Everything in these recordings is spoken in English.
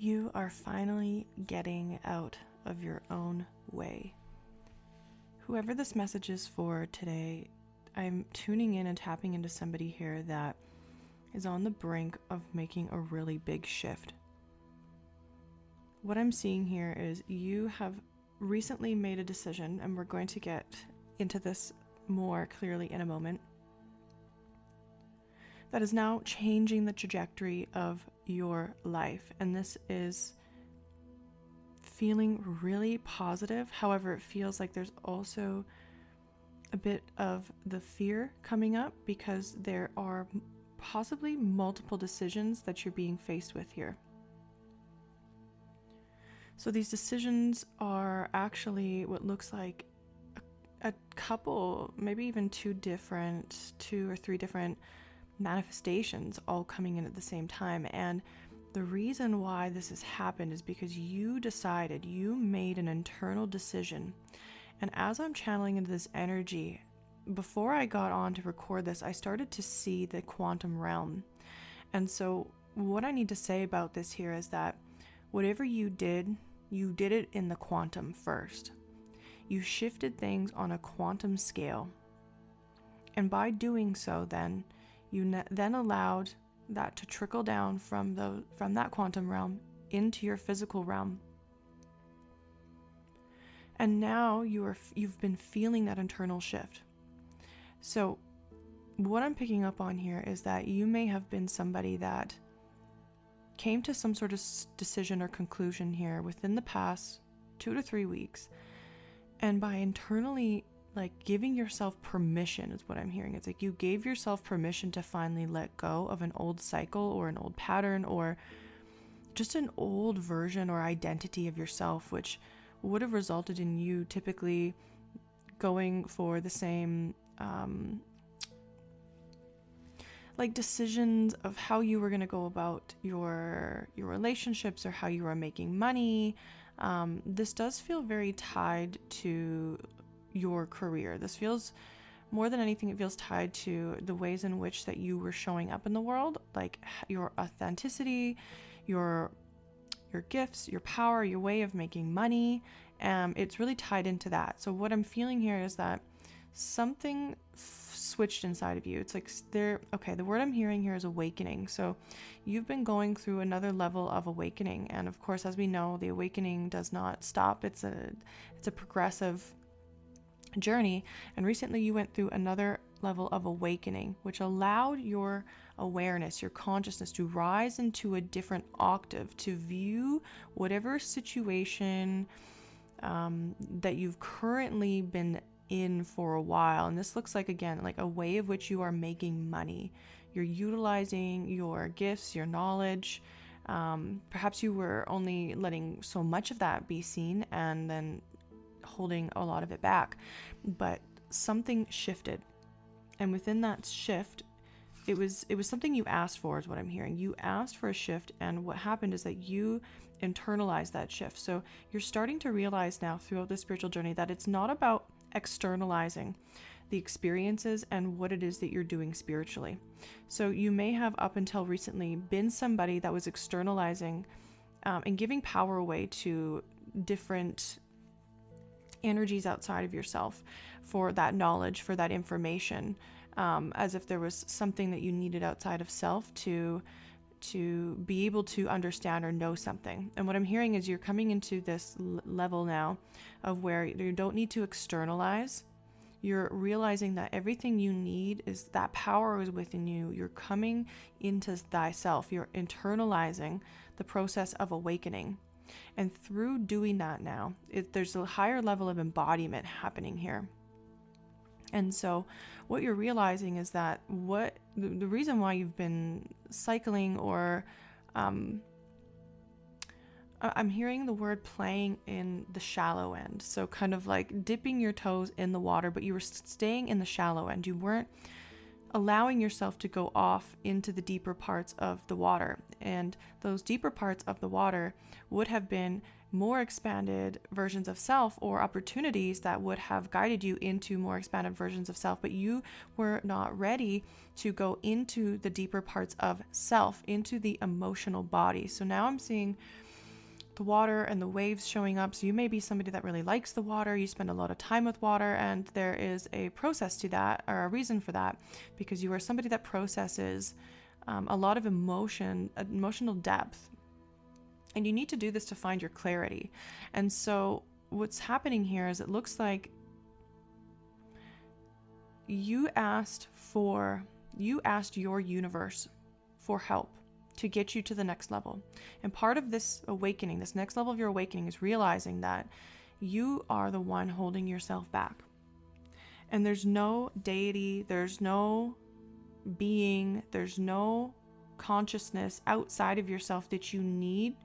You are finally getting out of your own way. Whoever this message is for today, I'm tuning in and tapping into somebody here that is on the brink of making a really big shift. What I'm seeing here is you have recently made a decision, and we're going to get into this more clearly in a moment, that is now changing the trajectory of your life. And this is feeling really positive. However, it feels like there's also a bit of the fear coming up because there are possibly multiple decisions that you're being faced with here. So these decisions are actually what looks like a couple, maybe even two or three different manifestations all coming in at the same time. And the reason why this has happened is because you made an internal decision. And as I'm channeling into this energy, before I got on to record this, I started to see the quantum realm. And so what I need to say about this here is that whatever you did it in the quantum first. You shifted things on a quantum scale. And by doing so, then you then allowed that to trickle down from that quantum realm into your physical realm. And now you've been feeling that internal shift. So what I'm picking up on here is that you may have been somebody that came to some sort of decision or conclusion here within the past 2 to 3 weeks. And by internally giving yourself permission is what I'm hearing. It's like you gave yourself permission to finally let go of an old cycle or an old pattern or just an old version or identity of yourself, which would have resulted in you typically going for the same decisions of how you were going to go about your relationships or how you are making money. This does feel very tied to your career. This feels, more than anything, it feels tied to the ways in which that you were showing up in the world, like your authenticity, your gifts, your power, your way of making money. It's really tied into that. So what I'm feeling here is that something switched inside of you. It's like the word I'm hearing here is awakening. So you've been going through another level of awakening. And of course, as we know, the awakening does not stop. It's a progressive journey. And recently you went through another level of awakening, which allowed your awareness, your consciousness to rise into a different octave, to view whatever situation that you've currently been in for a while. And this looks like, again, like a way of which you are making money. You're utilizing your gifts, your knowledge. Perhaps you were only letting so much of that be seen and then holding a lot of it back, but something shifted. And within that shift, it was something you asked for, is what I'm hearing. You asked for a shift, and what happened is that you internalized that shift. So you're starting to realize now throughout the spiritual journey that it's not about externalizing the experiences and what it is that you're doing spiritually. So you may have up until recently been somebody that was externalizing and giving power away to different energies outside of yourself for that knowledge, for that information, as if there was something that you needed outside of self to be able to understand or know something. And what I'm hearing is you're coming into this level now of where you don't need to externalize. You're realizing that everything you need is that power is within you. You're coming into thyself. You're internalizing the process of awakening. And through doing that now, there's a higher level of embodiment happening here. And so what you're realizing is that the reason why you've been cycling, or I'm hearing the word playing in the shallow end. So kind of like dipping your toes in the water, but you were staying in the shallow end. You weren't allowing yourself to go off into the deeper parts of the water. And those deeper parts of the water would have been more expanded versions of self, or opportunities that would have guided you into more expanded versions of self, but you were not ready to go into the deeper parts of self, into the emotional body. So now I'm seeing water and the waves showing up. So you may be somebody that really likes the water. You spend a lot of time with water, and there is a process to that, or a reason for that, because you are somebody that processes a lot of emotional depth. And you need to do this to find your clarity. And so what's happening here is it looks like you asked your universe for help to get you to the next level. And part of this awakening, this next level of your awakening, is realizing that you are the one holding yourself back. And there's no deity, there's no being, there's no consciousness outside of yourself that you need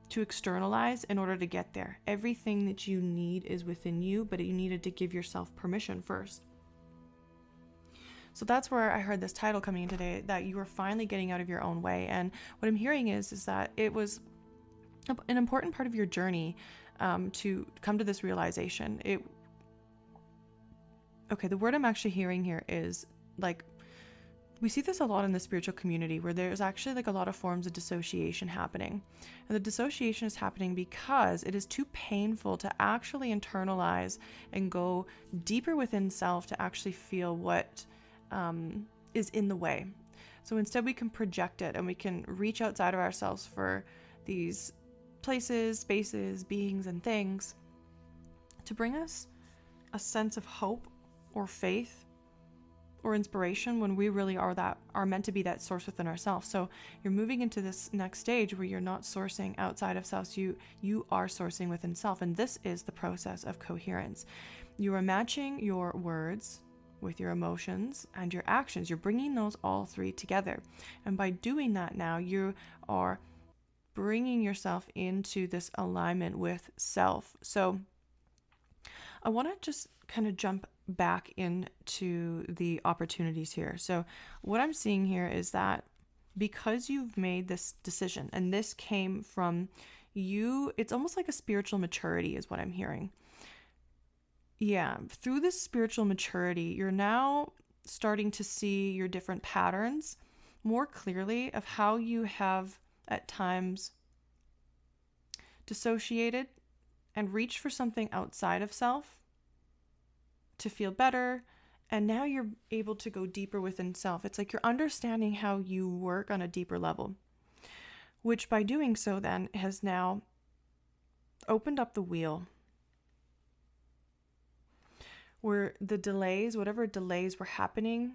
to externalize in order to get there. Everything that you need is within you, but you needed to give yourself permission first. So that's where I heard this title coming in today, that you are finally getting out of your own way. And what I'm hearing is that it was an important part of your journey to come to this realization. The word I'm actually hearing here is like, we see this a lot in the spiritual community where there's actually like a lot of forms of dissociation happening. And the dissociation is happening because it is too painful to actually internalize and go deeper within self to actually feel what is in the way. So instead we can project it and we can reach outside of ourselves for these places, spaces, beings, and things to bring us a sense of hope or faith or inspiration when we really are meant to be that source within ourselves. So you're moving into this next stage where you're not sourcing outside of self. So you are sourcing within self. And this is the process of coherence. You are matching your words with your emotions and your actions. You're bringing those all three together. And by doing that now, you are bringing yourself into this alignment with self. So I want to just kind of jump back into the opportunities here. So what I'm seeing here is that because you've made this decision, and this came from you, it's almost like a spiritual maturity is what I'm hearing. Yeah, through this spiritual maturity, you're now starting to see your different patterns more clearly of how you have at times dissociated and reached for something outside of self to feel better. And now you're able to go deeper within self. It's like you're understanding how you work on a deeper level, which by doing so then has now opened up the wheel where the delays, whatever delays were happening,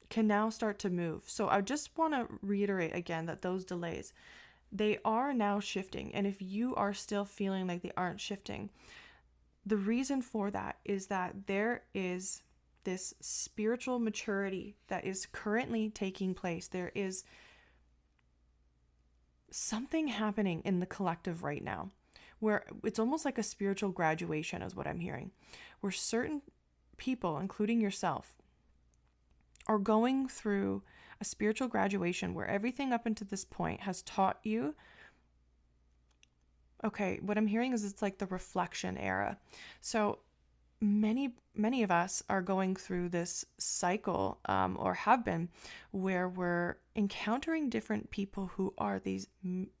can now start to move. So I just want to reiterate again that those delays, they are now shifting. And if you are still feeling like they aren't shifting, the reason for that is that there is this spiritual maturity that is currently taking place. There is something happening in the collective right now, where it's almost like a spiritual graduation is what I'm hearing, where certain people, including yourself, are going through a spiritual graduation where everything up until this point has taught you. Okay, what I'm hearing is it's like the reflection era. So many of us are going through this cycle, or have been, where we're encountering different people who are these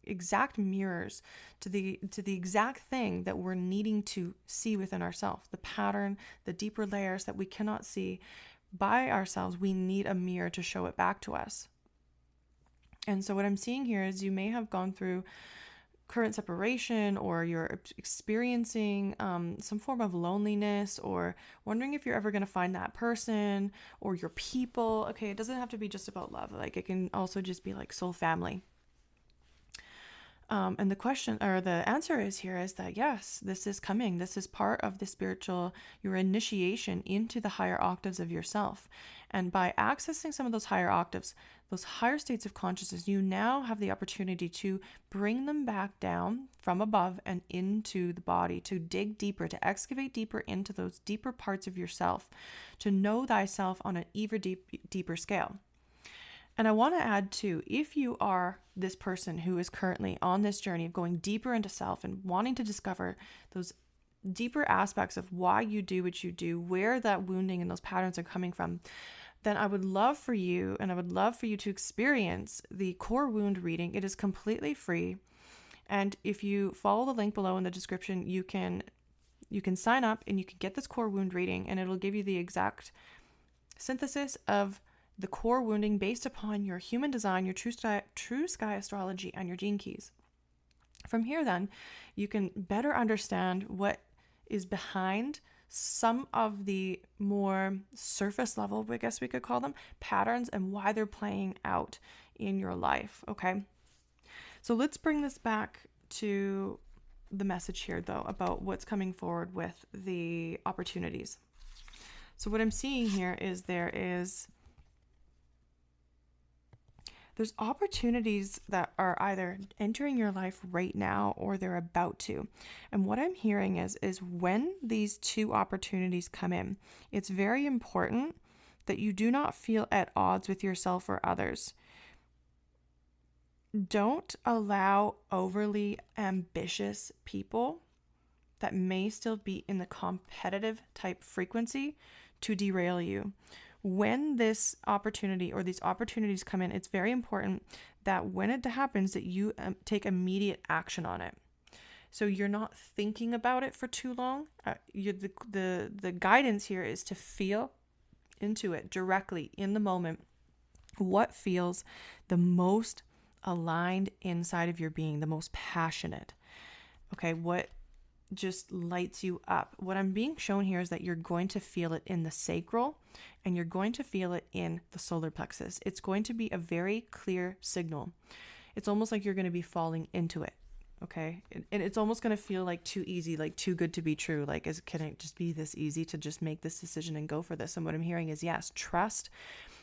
exact mirrors to the exact thing that we're needing to see within ourselves. The pattern, the deeper layers that we cannot see by ourselves, we need a mirror to show it back to us. And so what I'm seeing here is you may have gone through current separation, or you're experiencing some form of loneliness, or wondering if you're ever going to find that person or your people. Okay, it doesn't have to be just about love. Like it can also just be like soul family. And the question or the answer is that yes, this is coming. This is part of the spiritual, your initiation into the higher octaves of yourself. And by accessing some of those higher octaves, those higher states of consciousness, you now have the opportunity to bring them back down from above and into the body, to dig deeper, to excavate deeper into those deeper parts of yourself, to know thyself on an even deeper scale. And I want to add too, if you are this person who is currently on this journey of going deeper into self and wanting to discover those deeper aspects of why you do what you do, where that wounding and those patterns are coming from, then I would love for you to experience the core wound reading. It is completely free. And if you follow the link below in the description, you can sign up and you can get this core wound reading, and it'll give you the exact synthesis of the core wounding based upon your human design, your true sky astrology, and your gene keys. From here, then, you can better understand what is behind some of the more surface level, I guess we could call them, patterns and why they're playing out in your life, okay? So let's bring this back to the message here, though, about what's coming forward with the opportunities. So what I'm seeing here is there's opportunities that are either entering your life right now or they're about to. And what I'm hearing is when these two opportunities come in, it's very important that you do not feel at odds with yourself or others. Don't allow overly ambitious people that may still be in the competitive type frequency to derail you. When this opportunity or these opportunities come in, it's very important that when it happens that you take immediate action on it. So you're not thinking about it for too long. The guidance here is to feel into it directly in the moment. What feels the most aligned inside of your being, the most passionate? Okay, what just lights you up? What I'm being shown here is that you're going to feel it in the sacral and you're going to feel it in the solar plexus. It's going to be a very clear signal. It's almost like you're going to be falling into it. Okay. And it's almost going to feel like too easy, like too good to be true. Like, can it just be this easy to just make this decision and go for this? And what I'm hearing is, yes, trust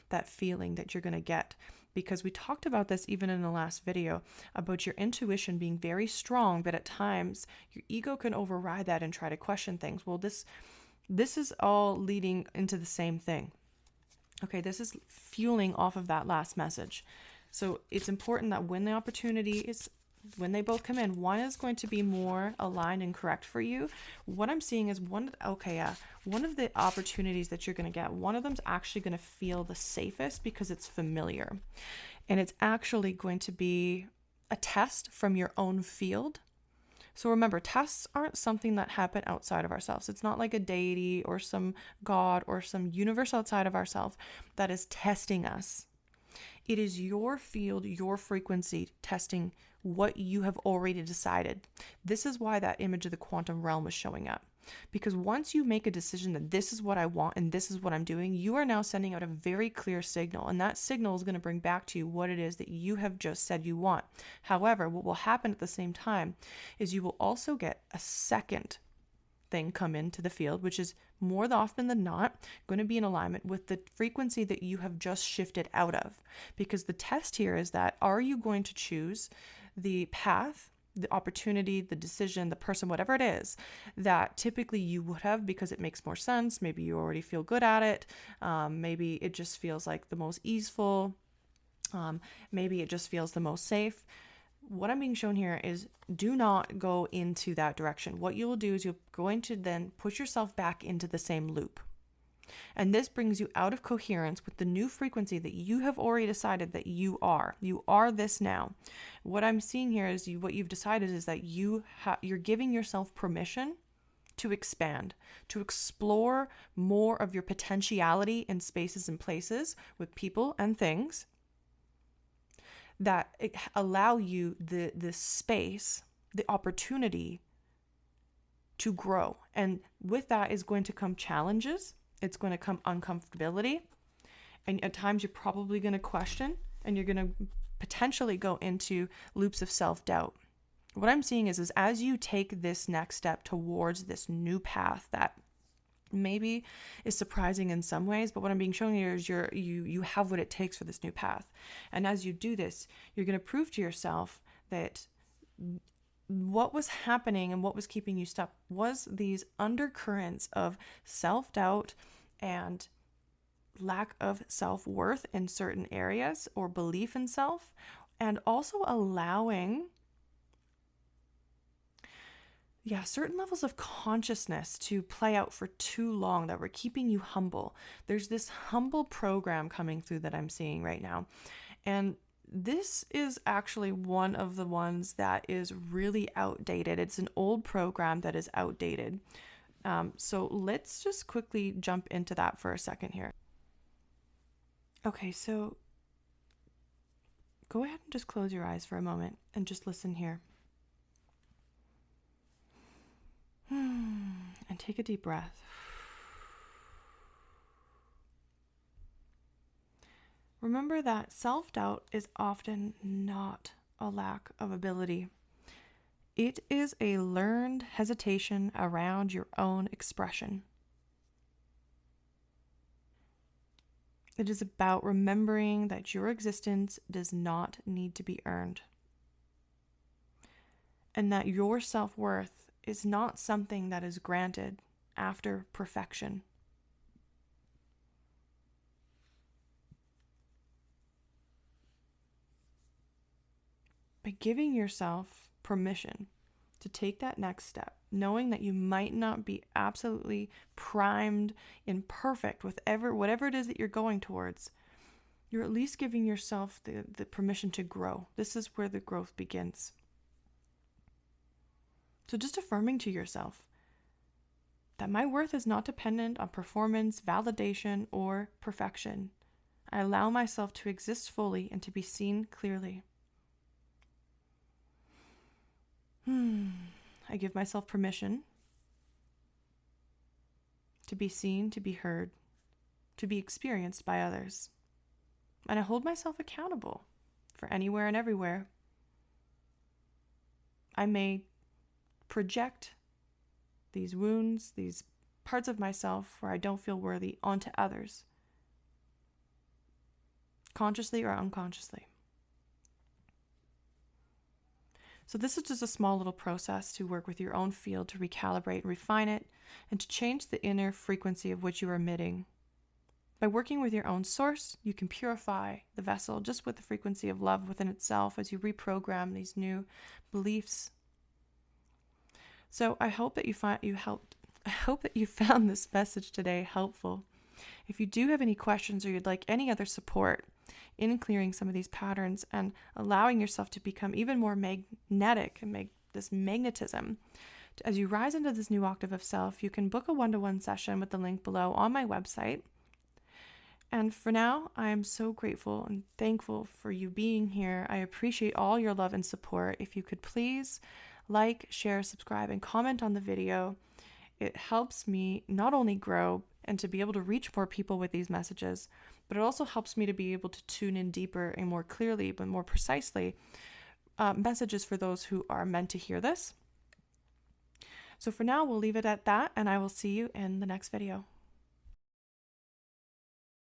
that feeling that you're going to get. Because we talked about this even in the last video about your intuition being very strong, but at times your ego can override that and try to question things. Well, this is all leading into the same thing. Okay, this is fueling off of that last message. So it's important that when they both come in, one is going to be more aligned and correct for you. What I'm seeing is one of the opportunities that you're going to get, one of them's actually going to feel the safest because it's familiar. And it's actually going to be a test from your own field. So remember, tests aren't something that happen outside of ourselves. It's not like a deity or some god or some universe outside of ourselves that is testing us. It is your field, your frequency testing what you have already decided. This is why that image of the quantum realm is showing up. Because once you make a decision that this is what I want and this is what I'm doing, you are now sending out a very clear signal. And that signal is going to bring back to you what it is that you have just said you want. However, what will happen at the same time is you will also get a second thing come into the field, which is more often than not going to be in alignment with the frequency that you have just shifted out of. Because the test here is that, are you going to choose the path, the opportunity, the decision, the person, whatever it is that typically you would have because it makes more sense? Maybe you already feel good at it. Maybe it just feels like the most easeful. Maybe it just feels the most safe. What I'm being shown here is do not go into that direction. What you will do is you're going to then push yourself back into the same loop. And this brings you out of coherence with the new frequency that you have already decided that you are. You are this now. What I'm seeing here is what you've decided is that you're giving yourself permission to expand, to explore more of your potentiality in spaces and places with people and things that allow you the space, the opportunity to grow. And with that is going to come challenges. It's going to come uncomfortability. And at times you're probably going to question and you're going to potentially go into loops of self-doubt. What I'm seeing is as you take this next step towards this new path that maybe is surprising in some ways, but what I'm being shown here is you have what it takes for this new path. And as you do this, you're going to prove to yourself that what was happening and what was keeping you stuck was these undercurrents of self-doubt and lack of self-worth in certain areas or belief in self, and also allowing certain levels of consciousness to play out for too long that were keeping you humble. There's this humble program coming through that I'm seeing right now. And this is actually one of the ones that is really outdated. It's an old program that is outdated. So let's just quickly jump into that for a second here. Okay, so go ahead and just close your eyes for a moment and just listen here. And take a deep breath. Remember that self-doubt is often not a lack of ability. It is a learned hesitation around your own expression. It is about remembering that your existence does not need to be earned, and that your self-worth is not something that is granted after perfection. By giving yourself permission to take that next step, knowing that you might not be absolutely primed and perfect with whatever it is that you're going towards, you're at least giving yourself the permission to grow. This is where the growth begins. So just affirming to yourself that my worth is not dependent on performance, validation, or perfection. I allow myself to exist fully and to be seen clearly. I give myself permission to be seen, to be heard, to be experienced by others. And I hold myself accountable for anywhere and everywhere I may project these wounds, these parts of myself where I don't feel worthy onto others, consciously or unconsciously. So this is just a small little process to work with your own field, to recalibrate and refine it, and to change the inner frequency of which you are emitting. By working with your own source, you can purify the vessel just with the frequency of love within itself as you reprogram these new beliefs. So I hope that you found this message today helpful. If you do have any questions or you'd like any other support in clearing some of these patterns and allowing yourself to become even more magnetic and make this magnetism, as you rise into this new octave of self, you can book a one-to-one session with the link below on my website. And for now, I am so grateful and thankful for you being here. I appreciate all your love and support. If you could please like, share, subscribe, and comment on the video. It helps me not only grow and to be able to reach more people with these messages, but it also helps me to be able to tune in deeper and more clearly, but more precisely, messages for those who are meant to hear this. So for now, we'll leave it at that, and I will see you in the next video.